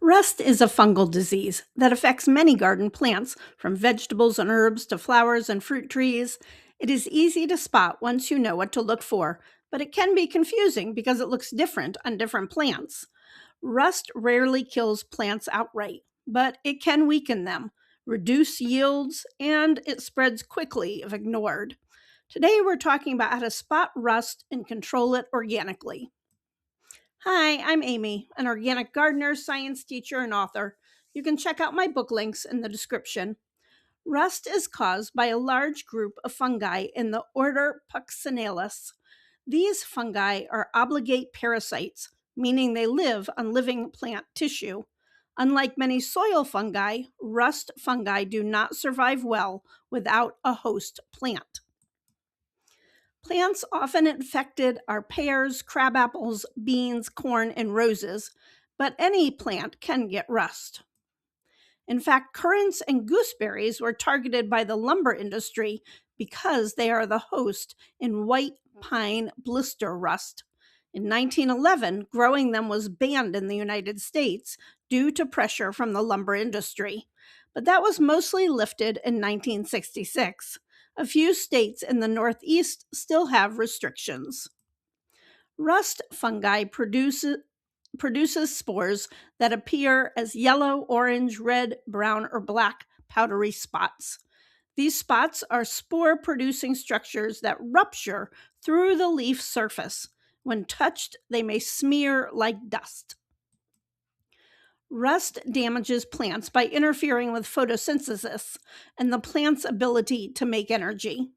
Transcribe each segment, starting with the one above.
Rust is a fungal disease that affects many garden plants, from vegetables and herbs to flowers and fruit trees. It is easy to spot once you know what to look for, but it can be confusing because it looks different on different plants. Rust rarely kills plants outright, but it can weaken them, reduce yields, and it spreads quickly if ignored. Today, we're talking about how to spot rust and control it organically. Hi, I'm Amy, an organic gardener, science teacher, and author. You can check out my book links in the description. Rust is caused by a large group of fungi in the order Puccinellus. These fungi are obligate parasites, meaning they live on living plant tissue. Unlike many soil fungi, rust fungi do not survive well without a host plant. Plants often infected are pears, crabapples, beans, corn, and roses, but any plant can get rust. In fact, currants and gooseberries were targeted by the lumber industry because they are the host in white pine blister rust. In 1911, growing them was banned in the United States due to pressure from the lumber industry, but that was mostly lifted in 1966. A few states in the Northeast still have restrictions. Rust fungi produces spores that appear as yellow, orange, red, brown, or black powdery spots. These spots are spore-producing structures that rupture through the leaf surface. When touched, they may smear like dust. Rust damages plants by interfering with photosynthesis and the plant's ability to make energy.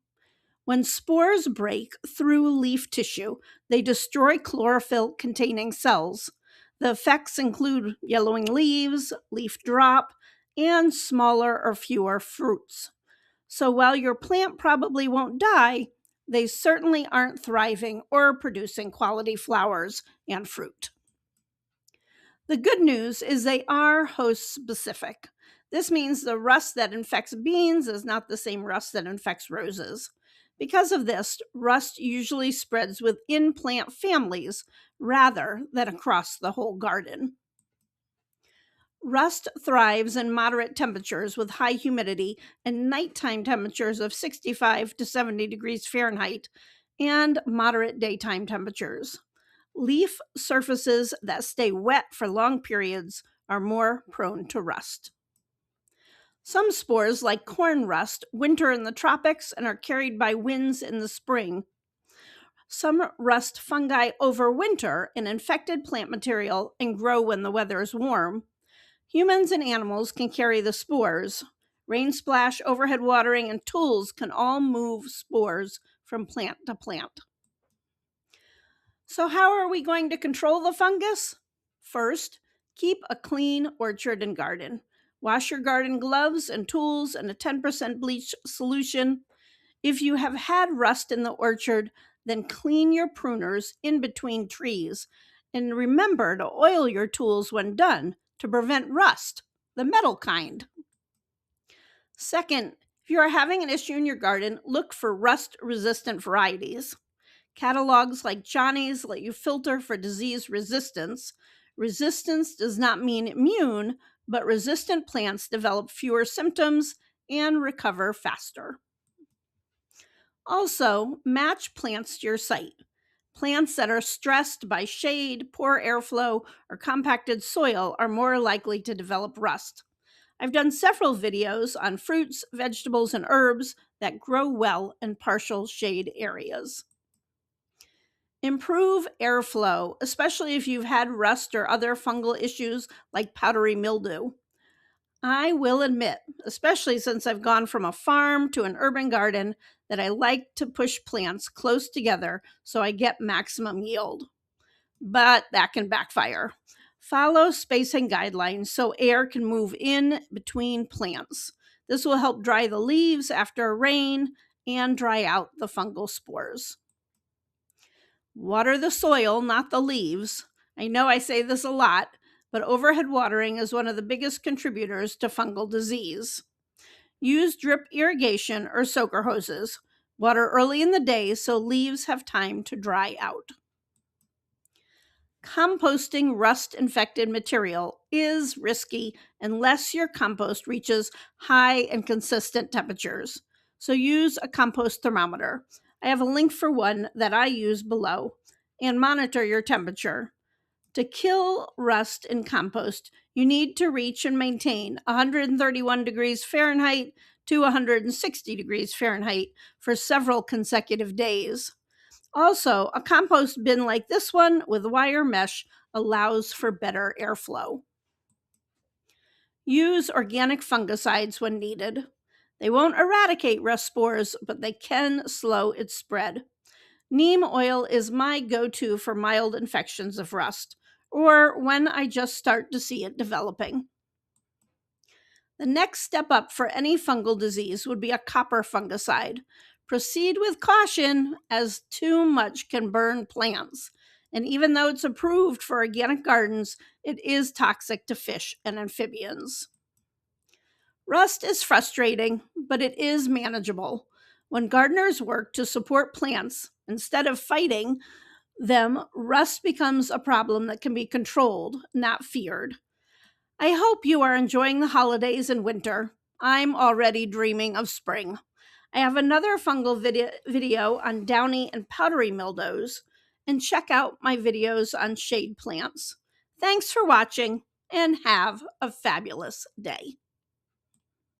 When spores break through leaf tissue, they destroy chlorophyll-containing cells. The effects include yellowing leaves, leaf drop, and smaller or fewer fruits. So while your plant probably won't die, they certainly aren't thriving or producing quality flowers and fruit. The good news is they are host specific. This means the rust that infects beans is not the same rust that infects roses. Because of this, rust usually spreads within plant families rather than across the whole garden. Rust thrives in moderate temperatures with high humidity and nighttime temperatures of 65 to 70 degrees Fahrenheit and moderate daytime temperatures. Leaf surfaces that stay wet for long periods are more prone to rust. Some spores, like corn rust, winter in the tropics and are carried by winds in the spring. Some rust fungi overwinter in infected plant material and grow when the weather is warm. Humans and animals can carry the spores. Rain splash, overhead watering, and tools can all move spores from plant to plant. So how are we going to control the fungus? First, keep a clean orchard and garden. Wash your garden gloves and tools in a 10% bleach solution. If you have had rust in the orchard, then clean your pruners in between trees. And remember to oil your tools when done to prevent rust, the metal kind. Second, if you are having an issue in your garden, look for rust-resistant varieties. Catalogs like Johnny's let you filter for disease resistance. Resistance does not mean immune, but resistant plants develop fewer symptoms and recover faster. Also, match plants to your site. Plants that are stressed by shade, poor airflow, or compacted soil are more likely to develop rust. I've done several videos on fruits, vegetables, and herbs that grow well in partial shade areas. Improve airflow, especially if you've had rust or other fungal issues like powdery mildew. I will admit, especially since I've gone from a farm to an urban garden, that I like to push plants close together so I get maximum yield. But that can backfire. Follow spacing guidelines so air can move in between plants. This will help dry the leaves after a rain and dry out the fungal spores. Water the soil, not the leaves. I know I say this a lot, but overhead watering is one of the biggest contributors to fungal disease. Use drip irrigation or soaker hoses. Water early in the day so leaves have time to dry out. Composting rust-infected material is risky unless your compost reaches high and consistent temperatures. So use a compost thermometer. I have a link for one that I use below, and monitor your temperature. To kill rust in compost, you need to reach and maintain 131 degrees Fahrenheit to 160 degrees Fahrenheit for several consecutive days. Also, a compost bin like this one with wire mesh allows for better airflow. Use organic fungicides when needed. They won't eradicate rust spores, but they can slow its spread. Neem oil is my go-to for mild infections of rust, or when I just start to see it developing. The next step up for any fungal disease would be a copper fungicide. Proceed with caution, as too much can burn plants. And even though it's approved for organic gardens, it is toxic to fish and amphibians. Rust is frustrating, but it is manageable. When gardeners work to support plants instead of fighting them, rust becomes a problem that can be controlled, not feared. I hope you are enjoying the holidays and winter. I'm already dreaming of spring. I have another fungal video on downy and powdery mildews, and check out my videos on shade plants. Thanks for watching, and have a fabulous day.